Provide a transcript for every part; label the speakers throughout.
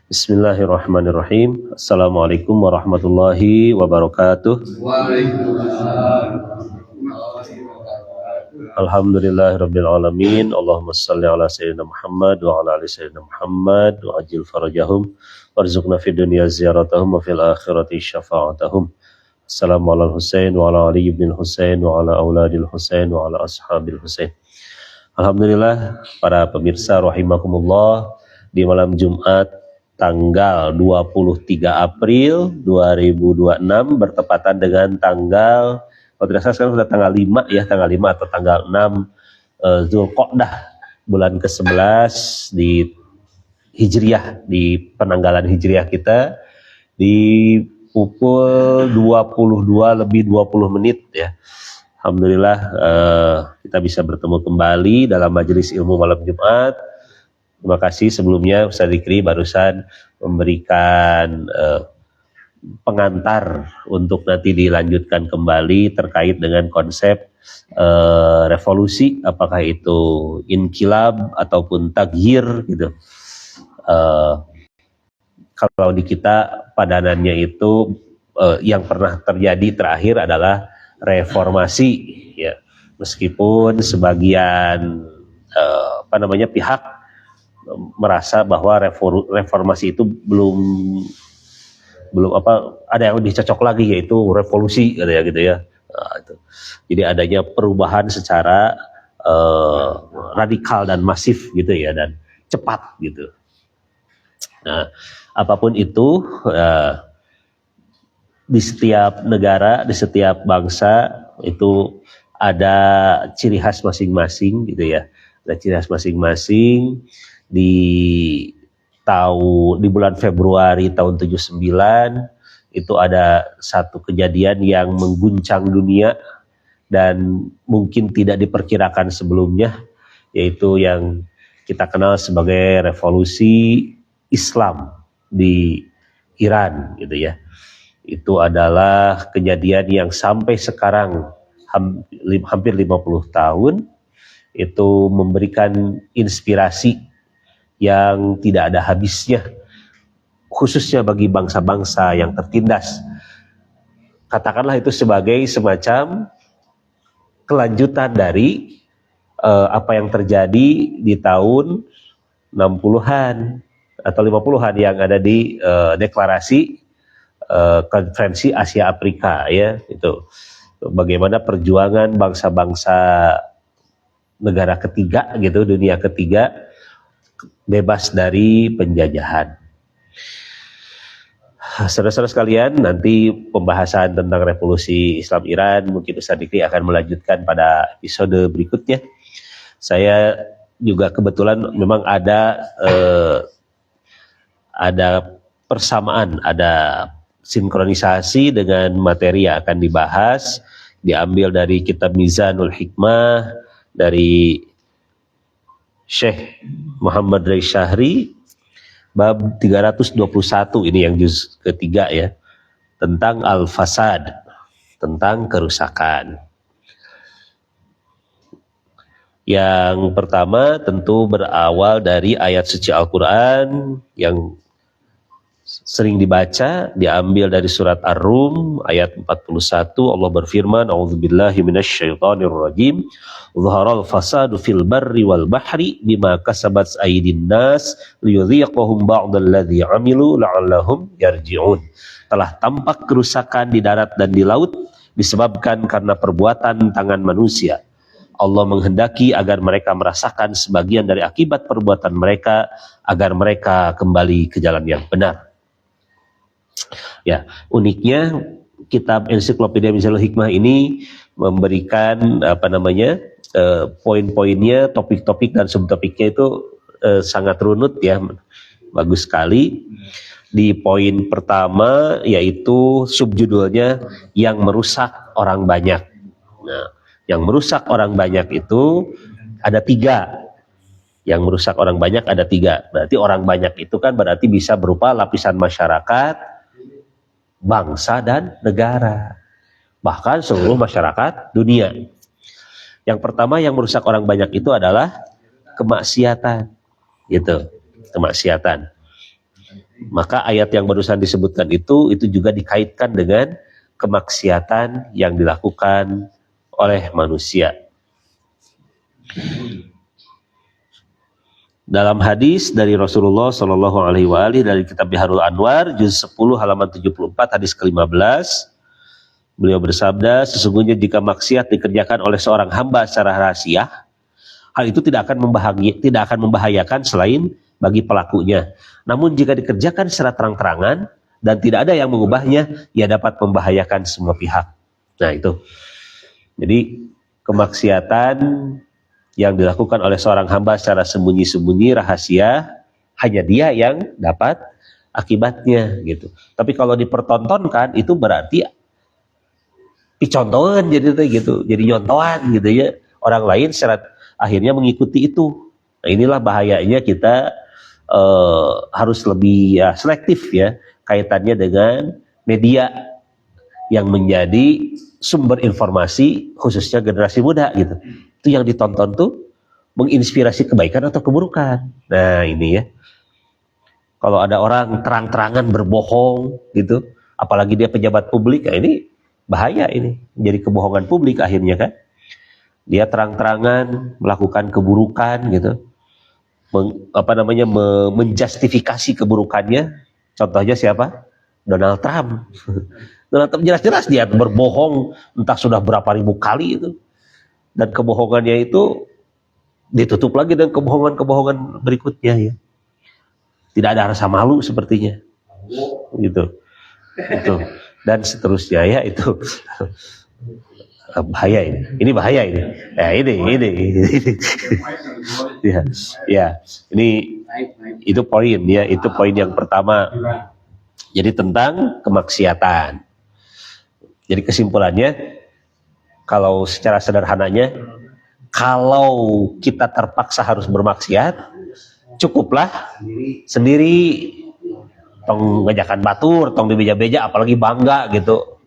Speaker 1: Bismillahirrahmanirrahim. Assalamualaikum warahmatullahi wabarakatuh. Alhamdulillahirabbil alamin. Allahumma shalli ala sayyidina Muhammad wa ala ali sayyidina Muhammad wa ajil farajahum warzuqna fid dunya ziyaratahum wa fil akhirati syafa'atahum. Assalamu ala Husain wa ala Ali ibn Husain wa ala auladil Husain wa ala ashabil Husain. Alhamdulillah para pemirsa rahimakumullah, di malam Jumat tanggal 23 April 2026 bertepatan dengan tanggal, kalau tidak salah sekarang sudah tanggal 5 ya, tanggal 5 atau tanggal 6 Zulqa'dah, bulan ke-11 di Hijriah, di penanggalan Hijriah kita, di pukul 22 lebih 20 menit ya. Alhamdulillah kita bisa bertemu kembali dalam majelis ilmu malam Jumat. Terima kasih sebelumnya Ustaz Zikri barusan memberikan pengantar untuk nanti dilanjutkan kembali terkait dengan konsep revolusi, apakah itu inkilab ataupun tagyir gitu. Kalau di kita padanannya itu yang pernah terjadi terakhir adalah reformasi ya, meskipun sebagian pihak merasa bahwa reformasi itu belum ada yang lebih cocok lagi, yaitu revolusi gitu ya. Nah, itu. Jadi adanya perubahan secara radikal dan masif gitu ya, dan cepat gitu. Nah, apapun itu di setiap negara, di setiap bangsa itu ada ciri khas masing-masing gitu ya. Ada ciri khas masing-masing. Di bulan Februari tahun 79 itu ada satu kejadian yang mengguncang dunia dan mungkin tidak diperkirakan sebelumnya, yaitu yang kita kenal sebagai revolusi Islam di Iran gitu ya. Itu adalah kejadian yang sampai sekarang hampir 50 tahun itu memberikan inspirasi yang tidak ada habisnya, khususnya bagi bangsa-bangsa yang tertindas. Katakanlah itu sebagai semacam kelanjutan dari apa yang terjadi di tahun 60-an atau 50-an yang ada di deklarasi konferensi Asia Afrika ya, itu bagaimana perjuangan bangsa-bangsa negara ketiga gitu, dunia ketiga, bebas dari penjajahan. Saudara-saudara sekalian, nanti pembahasan tentang revolusi Islam Iran mungkin Ustaz Dikri akan melanjutkan pada episode berikutnya. Saya juga kebetulan memang ada persamaan, ada sinkronisasi dengan materi yang akan dibahas, diambil dari kitab Mizanul Hikmah dari Syekh Muhammad Rai Syahri, bab 321, ini yang juz ketiga ya, tentang al-fasad, tentang kerusakan. Yang pertama tentu berawal dari ayat suci Al-Quran yang sering dibaca, diambil dari surat Ar-Rum ayat 41. Allah berfirman, a'udzubillahi minasyaitonirrajim, zaharal fasadu fil barri wal bahri bima kasabat aydin nas liyudhiqahum ba'dalladzi 'amilu la'allahum yarji'un. Telah tampak kerusakan di darat dan di laut disebabkan karena perbuatan tangan manusia. Allah menghendaki agar mereka merasakan sebagian dari akibat perbuatan mereka, agar mereka kembali ke jalan yang benar. Ya, uniknya kitab Ensiklopedia Mizanul Hikmah ini memberikan poin-poinnya, topik-topik dan subtopiknya itu sangat runut ya, bagus sekali. Di poin pertama yaitu subjudulnya yang merusak orang banyak. Nah, yang merusak orang banyak itu ada 3. Yang merusak orang banyak ada 3. Berarti orang banyak itu kan berarti bisa berupa lapisan masyarakat, bangsa dan negara, bahkan seluruh masyarakat dunia. Yang pertama yang merusak orang banyak itu adalah kemaksiatan, gitu, kemaksiatan. Maka ayat yang barusan disebutkan itu juga dikaitkan dengan kemaksiatan yang dilakukan oleh manusia. Dalam hadis dari Rasulullah Shallallahu Alaihi Wasallam dari kitab Biharul Anwar juz 10 halaman 74 hadis ke-15, beliau bersabda, sesungguhnya jika maksiat dikerjakan oleh seorang hamba secara rahasia, hal itu tidak akan membahayakan selain bagi pelakunya. Namun jika dikerjakan secara terang-terangan dan tidak ada yang mengubahnya, ia dapat membahayakan semua pihak. Nah itu. Jadi kemaksiatan yang dilakukan oleh seorang hamba secara sembunyi-sembunyi rahasia, hanya dia yang dapat akibatnya gitu. Tapi kalau dipertontonkan itu berarti dicontohan jadi gitu, jadi nyontohan gitu ya. Orang lain secara akhirnya mengikuti itu. Nah inilah bahayanya kita harus lebih selektif ya kaitannya dengan media yang menjadi sumber informasi khususnya generasi muda gitu. Itu yang ditonton tuh menginspirasi kebaikan atau keburukan. Nah ini ya, kalau ada orang terang-terangan berbohong gitu, apalagi dia pejabat publik, nah ini bahaya, ini jadi kebohongan publik akhirnya kan. Dia terang-terangan melakukan keburukan gitu, menjustifikasi keburukannya. Contohnya siapa? Donald Trump. Donald Trump jelas-jelas dia berbohong entah sudah berapa ribu kali itu. Dan kebohongannya itu ditutup lagi dengan kebohongan-kebohongan berikutnya ya. Tidak ada rasa malu sepertinya. Gitu. Itu. Dan seterusnya ya itu. Bahaya ini. Ini bahaya ini. Ya ini. Ya. Ini itu poin ya, itu poin yang pertama. Jadi tentang kemaksiatan. Jadi kesimpulannya, kalau secara sederhananya, kalau kita terpaksa harus bermaksiat, cukuplah sendiri, tong ngajakan batur, tong dibeja-beja, apalagi bangga gitu,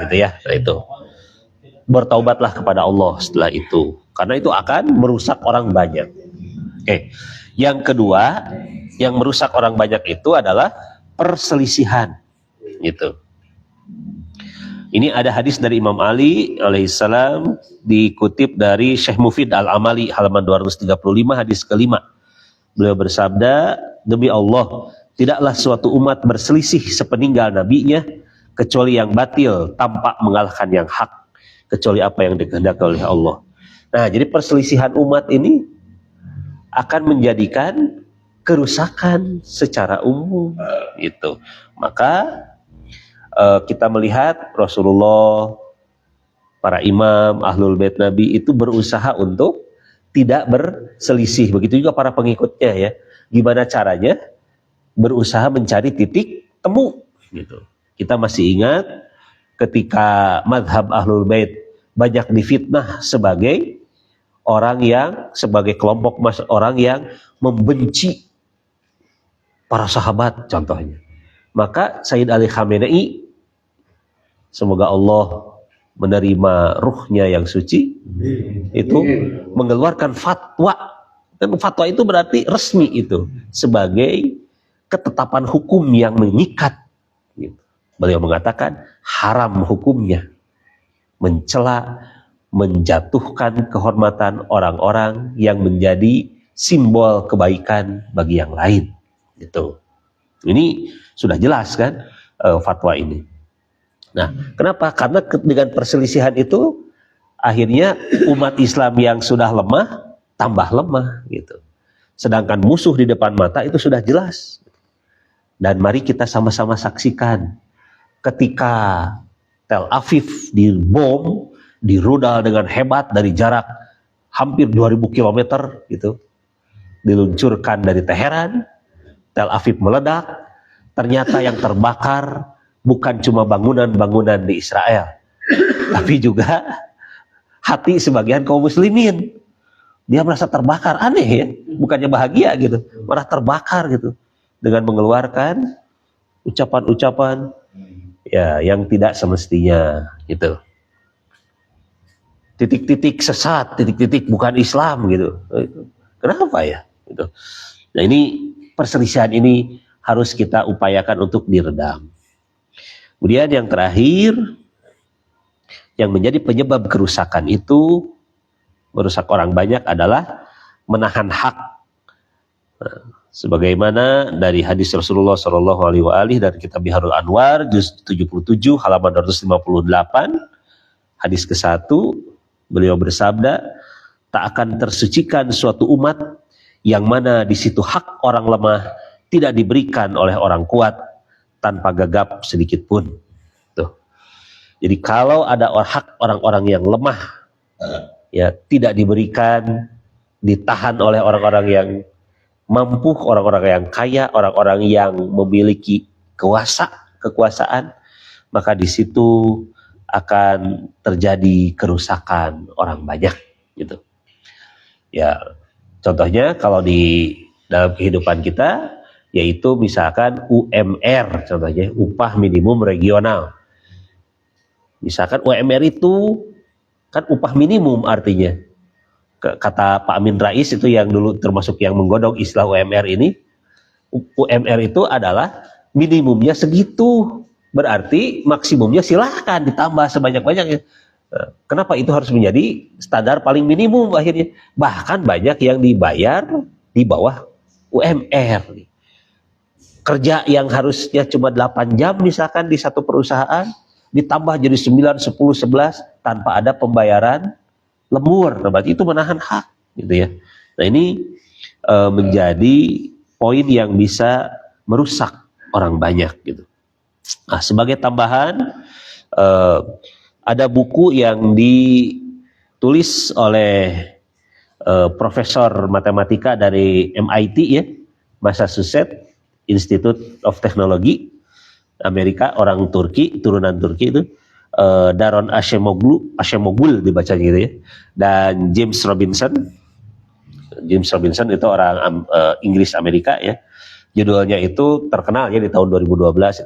Speaker 1: gitu ya. Nah itu, bertaubatlah kepada Allah setelah itu, karena itu akan merusak orang banyak. Oke, yang kedua, yang merusak orang banyak itu adalah perselisihan, gitu. Ini ada hadis dari Imam Ali alaihissalam, dikutip dari Syekh Mufid Al-Amali halaman 235 hadis kelima. Beliau bersabda, demi Allah, tidaklah suatu umat berselisih sepeninggal nabinya kecuali yang batil tampak mengalahkan yang hak, kecuali apa yang dikehendaki oleh Allah. Nah, jadi perselisihan umat ini akan menjadikan kerusakan secara umum gitu. Maka kita melihat Rasulullah, para imam, ahlul bait Nabi itu berusaha untuk tidak berselisih. Begitu juga para pengikutnya ya. Gimana caranya? Berusaha mencari titik temu gitu. Kita masih ingat ketika mazhab ahlul bait banyak difitnah sebagai orang yang, sebagai kelompok orang yang membenci para sahabat contohnya. Maka Sayyid Ali Khamenei, semoga Allah menerima ruhnya yang suci, itu mengeluarkan fatwa. Dan fatwa itu berarti resmi itu, sebagai ketetapan hukum yang mengikat. Beliau mengatakan haram hukumnya mencela, menjatuhkan kehormatan orang-orang yang menjadi simbol kebaikan bagi yang lain. Gitu. Ini sudah jelas kan fatwa ini. Nah, kenapa? Karena dengan perselisihan itu akhirnya umat Islam yang sudah lemah tambah lemah gitu. Sedangkan musuh di depan mata itu sudah jelas. Dan mari kita sama-sama saksikan ketika Tel Aviv dibom, dirudal dengan hebat dari jarak hampir 2000 km gitu. Diluncurkan dari Teheran, Tel Aviv meledak, ternyata yang terbakar bukan cuma bangunan-bangunan di Israel, tapi juga hati sebagian kaum muslimin. Dia merasa terbakar, aneh ya, bukannya bahagia gitu, malah terbakar gitu, dengan mengeluarkan ucapan-ucapan ya yang tidak semestinya gitu. Titik-titik sesat, titik-titik bukan Islam gitu. Kenapa ya? Gitu. Nah ini perselisihan ini harus kita upayakan untuk diredam. Kemudian yang terakhir, yang menjadi penyebab kerusakan itu, merusak orang banyak adalah menahan hak. Nah, sebagaimana dari hadis Rasulullah Shallallahu Alaihi Wasallam dari kitab Biharul Anwar juz 77 halaman 258, hadis ke-1, beliau bersabda, tak akan tersucikan suatu umat yang mana di situ hak orang lemah tidak diberikan oleh orang kuat tanpa gagap sedikit pun. Tuh. Jadi kalau ada hak orang-orang yang lemah, ya tidak diberikan, ditahan oleh orang-orang yang mampu, orang-orang yang kaya, orang-orang yang memiliki kekuasaan, maka di situ akan terjadi kerusakan orang banyak, gitu. Ya, contohnya kalau di dalam kehidupan kita, yaitu misalkan UMR, contohnya upah minimum regional. Misalkan UMR itu kan upah minimum artinya. Kata Pak Amin Rais itu yang dulu termasuk yang menggodok istilah UMR ini, UMR itu adalah minimumnya segitu, berarti maksimumnya silahkan ditambah sebanyak-banyaknya. Kenapa itu harus menjadi standar paling minimum akhirnya? Bahkan banyak yang dibayar di bawah UMR. Kerja yang harusnya cuma 8 jam misalkan di satu perusahaan, ditambah jadi 9, 10, 11 tanpa ada pembayaran lembur. Nah, berarti itu menahan hak, gitu ya. Nah, ini menjadi poin yang bisa merusak orang banyak, gitu. Nah, sebagai tambahan, ada buku yang ditulis oleh profesor matematika dari MIT ya, Massachusetts Institute of Technology, Amerika, orang Turki, turunan Turki itu, Daron Acemoglu dibacanya gitu ya, dan James Robinson itu orang Inggris Amerika ya. Judulnya itu terkenal ya di tahun 2012,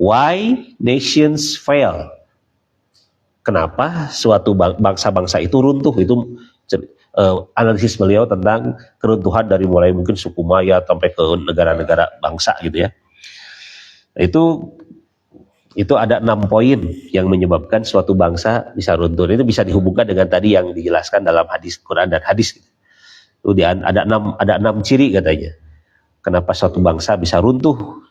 Speaker 1: Why Nations Fail. Kenapa suatu bangsa-bangsa itu runtuh? Itu analisis beliau tentang keruntuhan dari mulai mungkin suku Maya sampai ke negara-negara bangsa gitu ya. Itu ada 6 poin yang menyebabkan suatu bangsa bisa runtuh. Itu bisa dihubungkan dengan tadi yang dijelaskan dalam hadis Quran dan hadis. Itu ada 6 ciri katanya. Kenapa suatu bangsa bisa runtuh,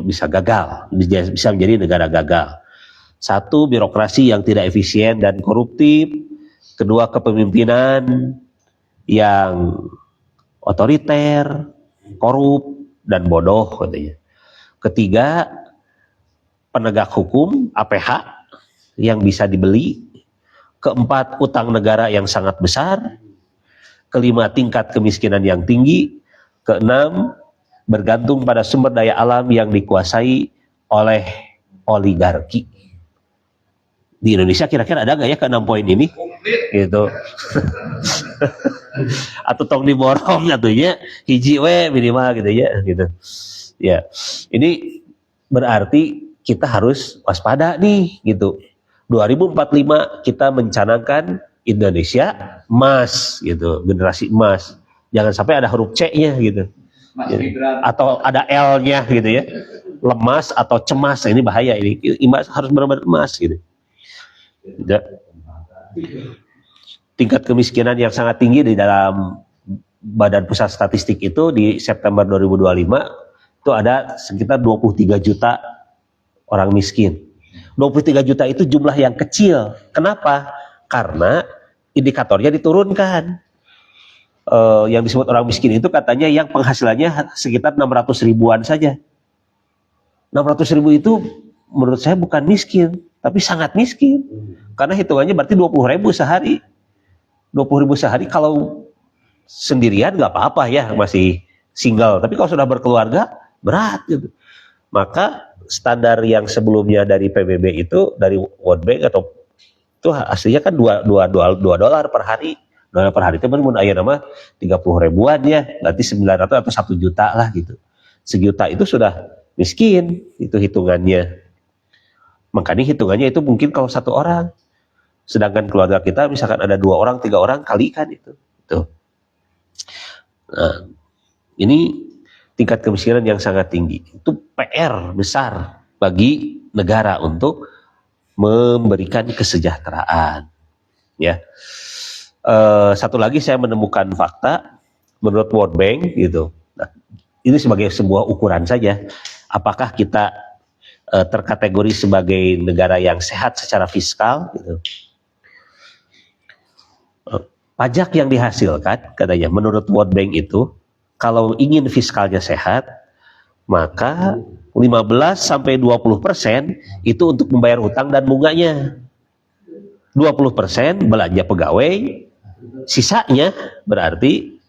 Speaker 1: bisa gagal, bisa menjadi negara gagal. 1, birokrasi yang tidak efisien dan koruptif. 2, kepemimpinan yang otoriter, korup, dan bodoh katanya. 3, penegak hukum APH yang bisa dibeli. 4, utang negara yang sangat besar. 5, tingkat kemiskinan yang tinggi. 6, bergantung pada sumber daya alam yang dikuasai oleh oligarki. Di Indonesia kira-kira ada nggak ya ke 6 poin ini? Gitu. Atau tong diborong atunya hiji we minimal gitu ya, gitu. Ya. Ini berarti kita harus waspada nih gitu. 2045 kita mencanangkan Indonesia emas gitu, generasi emas. Jangan sampai ada huruf C-nya gitu. Atau ada L-nya gitu ya. Lemas atau cemas, ini bahaya ini. Emas harus benar-benar emas gitu. Tidak. Tingkat kemiskinan yang sangat tinggi di dalam Badan Pusat Statistik itu di September 2025 itu ada sekitar 23 juta orang miskin. 23 juta itu jumlah yang kecil. Kenapa? Karena indikatornya diturunkan. Yang disebut orang miskin itu katanya yang penghasilannya sekitar 600 ribuan saja. 600 ribu itu menurut saya bukan miskin, tapi sangat miskin. Karena hitungannya berarti 20 ribu sehari. 20 ribu sehari kalau sendirian nggak apa-apa ya, masih single. Tapi kalau sudah berkeluarga, berat gitu. Maka standar yang sebelumnya dari PBB itu, dari World Bank atau itu aslinya kan $2 per hari. $2 per hari itu pun aya nama 30 ribuan ya, berarti 900 atau 1 juta lah gitu. 1 juta itu sudah miskin, itu hitungannya. Makanya hitungannya itu mungkin kalau 1 orang. Sedangkan keluarga kita misalkan ada 2 orang, 3 orang, kalikan itu. Nah, ini tingkat kemiskinan yang sangat tinggi. Itu PR besar bagi negara untuk memberikan kesejahteraan. Ya, satu lagi saya menemukan fakta menurut World Bank gitu. Nah, ini sebagai sebuah ukuran saja. Apakah kita terkategori sebagai negara yang sehat secara fiskal? Gitu. Pajak yang dihasilkan, katanya menurut World Bank itu, kalau ingin fiskalnya sehat, maka 15-20% itu untuk membayar hutang dan bunganya. 20% belanja pegawai, sisanya berarti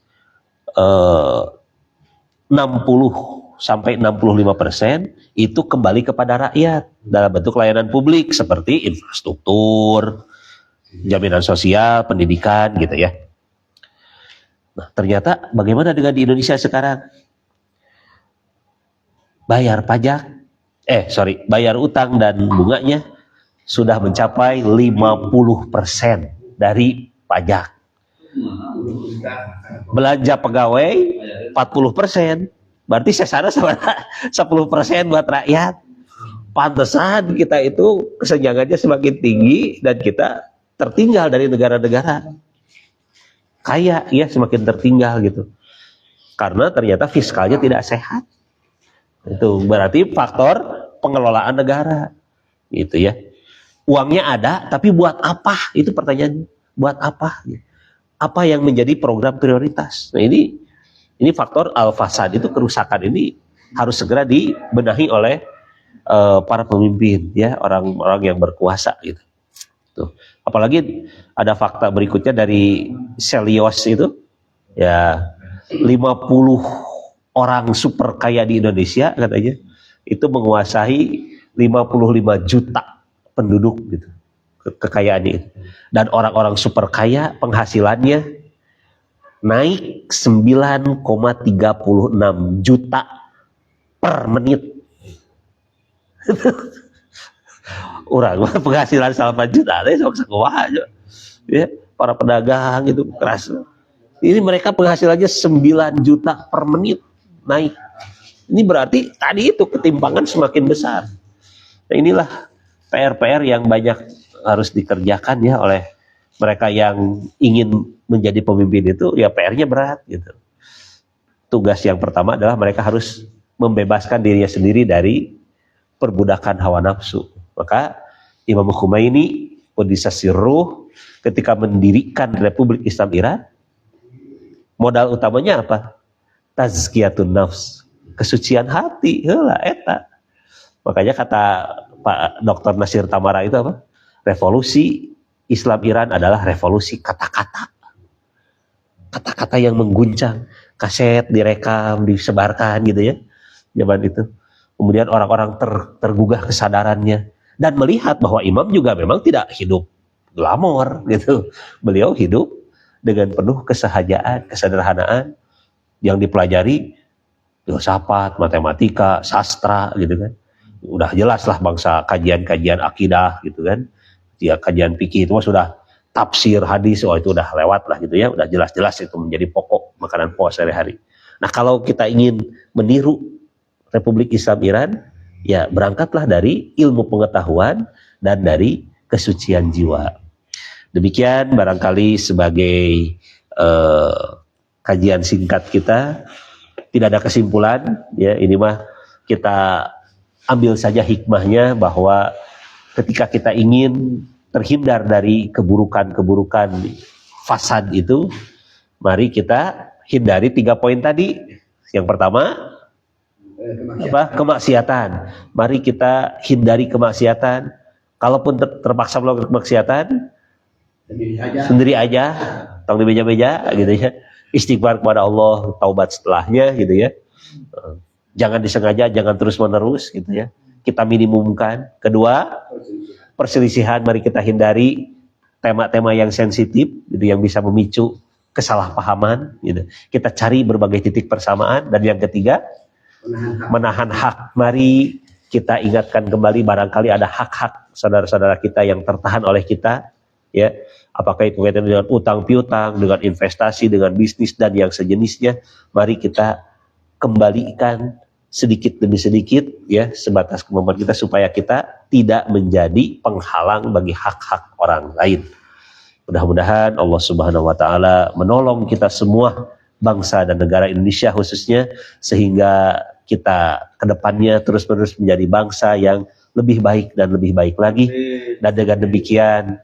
Speaker 1: 60-65% itu kembali kepada rakyat dalam bentuk layanan publik seperti infrastruktur, jaminan sosial, pendidikan gitu ya. Nah, ternyata bagaimana dengan di Indonesia sekarang? Bayar utang dan bunganya sudah mencapai 50% dari pajak. Belanja pegawai 40%, berarti sesana 10% buat rakyat. Pantesan kita itu kesenjangannya semakin tinggi dan kita tertinggal dari negara-negara kaya, ya, semakin tertinggal gitu. Karena ternyata fiskalnya tidak sehat. Itu berarti faktor pengelolaan negara. Gitu ya. Uangnya ada, tapi buat apa? Itu pertanyaannya. Buat apa? Apa yang menjadi program prioritas? Nah, ini faktor al-fasad, itu kerusakan ini harus segera dibenahi oleh para pemimpin, ya, orang-orang yang berkuasa gitu. Tuh. Apalagi ada fakta berikutnya dari Selios itu, ya, 50 orang super kaya di Indonesia katanya itu menguasai 55 juta penduduk gitu, kekayaannya. Dan orang-orang super kaya penghasilannya naik 9,36 juta per menit. Orang penghasilan 8 juta deh sok sekolah aja. Ya, para pedagang itu keras. Ini mereka penghasilannya 9 juta per menit naik. Ini berarti tadi itu ketimpangan semakin besar. Nah, inilah PR-PR yang banyak harus dikerjakan ya oleh mereka yang ingin menjadi pemimpin itu, ya PR-nya berat gitu. Tugas yang pertama adalah mereka harus membebaskan dirinya sendiri dari perbudakan hawa nafsu. Maka Imam Khomeini Qudisasirruh ketika mendirikan Republik Islam Iran, modal utamanya apa? Tazkiyatun nafs, kesucian hati, heula eta. Makanya kata Pak Dr. Nasir Tamara itu apa? Revolusi Islam Iran adalah revolusi kata-kata. Kata-kata yang mengguncang, kaset direkam, disebarkan gitu ya. Zaman itu. Kemudian orang-orang tergugah kesadarannya dan melihat bahwa imam juga memang tidak hidup glamor gitu. Beliau hidup dengan penuh kesehajaan, kesederhanaan yang dipelajari filsafat, matematika, sastra gitu kan. Udah jelas lah bangsa kajian-kajian akidah gitu kan. Ya, kajian fikih itu sudah tafsir hadis, itu udah lewat lah gitu ya. Udah jelas-jelas itu menjadi pokok makanan pokok sehari-hari. Nah, kalau kita ingin meniru Republik Islam Iran, ya berangkatlah dari ilmu pengetahuan dan dari kesucian jiwa. Demikian barangkali sebagai kajian singkat kita, tidak ada kesimpulan ya, ini mah kita ambil saja hikmahnya bahwa ketika kita ingin terhindar dari keburukan-keburukan fasad itu, mari kita hindari 3 poin tadi. Yang pertama kemaksiatan. Mari kita hindari kemaksiatan. Kalaupun terpaksa melakukan kemaksiatan, sendiri aja, tong di meja-meja gitu ya. Istighfar kepada Allah, taubat setelahnya gitu ya. Jangan disengaja, jangan terus-menerus gitu ya. Kita minimumkan. Kedua, perselisihan mari kita hindari, tema-tema yang sensitif gitu, yang bisa memicu kesalahpahaman gitu. Kita cari berbagai titik persamaan. Dan yang ketiga, menahan hak. Mari kita ingatkan kembali, barangkali ada hak-hak saudara-saudara kita yang tertahan oleh kita ya, apakah itu kaitan dengan utang piutang, dengan investasi, dengan bisnis dan yang sejenisnya. Mari kita kembalikan sedikit demi sedikit ya, sebatas kemampuan kita, supaya kita tidak menjadi penghalang bagi hak-hak orang lain. Mudah-mudahan Allah Subhanahu wa taala menolong kita semua, bangsa dan negara Indonesia khususnya, sehingga kita kedepannya terus-menerus menjadi bangsa yang lebih baik dan lebih baik lagi. Dan dengan demikian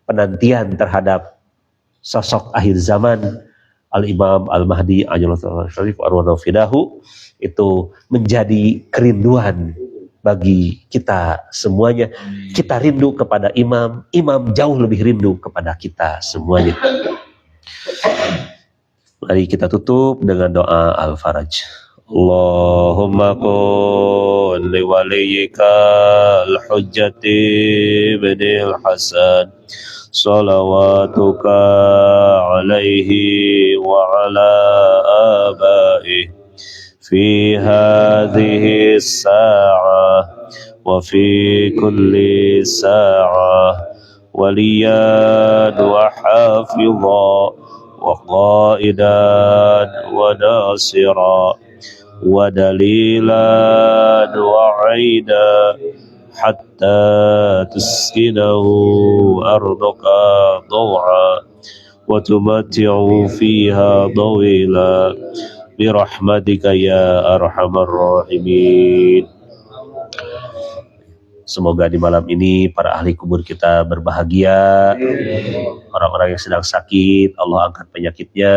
Speaker 1: penantian terhadap sosok akhir zaman Al-Imam Al-Mahdi Ajallahu Syarif Arwanahu Fidahu itu menjadi kerinduan bagi kita semuanya. Kita rindu kepada imam, imam jauh lebih rindu kepada kita semuanya. Mari kita tutup dengan doa Al-Faraj. Allahumma kun li waliyika al-hujjati binil Hasan salawatuka alaihi wa ala abaihi fi hadhihi as-sa'ah wa fi kulli sa'ah waliyan wa hafidhan wa qaidan wa nasira wa dalilan wa aida hatta tuskinahu ardaka taw'a wa tumatti'u fiha tawila birahmatika ya arhamar rahimin. Semoga di malam ini para ahli kubur kita berbahagia. Orang-orang yang sedang sakit, Allah angkat penyakitnya,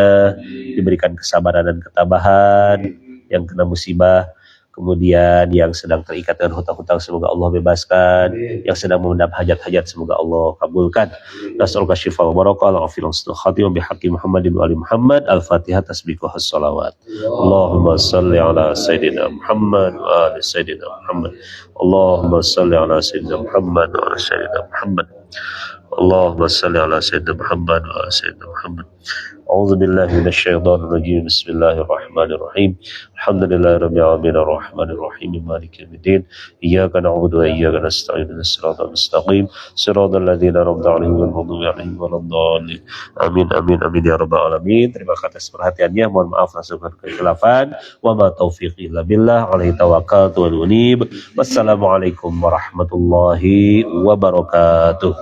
Speaker 1: diberikan kesabaran dan ketabahan. Yang kena musibah, kemudian yang sedang terikat dengan hutang-hutang, semoga Allah bebaskan. Yang sedang memendam hajat-hajat, semoga Allah kabulkan. Nas'aluka syifa wa barakah wa afilan khatimah bihaqqi Muhammadin wa ali Muhammad. Al-Fatihah tasbiqu has-salawat. Allahumma salli ala Sayyidina Muhammad wa ali Sayyidina Muhammad. Allahumma salli ala Sayyidina Muhammad wa ala Sayyidina Muhammad. Allahumma salli ala Sayyidina Muhammad wa ala Sayyidina Muhammad. A'udzu billahi minasyaitonir rajim. Bismillahirrahmanirrahim. Alhamdulillahirabbil alamin arrahmanir rahim maliki yaumiddin. Iyyaka na'budu wa iyyaka nasta'in. Ihdinas siratal mustaqim. Shiratal ladzina an'amta 'alaihim ghairil maghdubi 'alaihim waladdallin. Amin amin amin ya rabbal alamin. Terima kasih atas perhatiannya. Mohon maaf atas kekhilafan. Wa ma taufiqi illa billah. 'Alaihi tawakkaltu wa unib. Wassalamualaikum warahmatullahi wabarakatuh.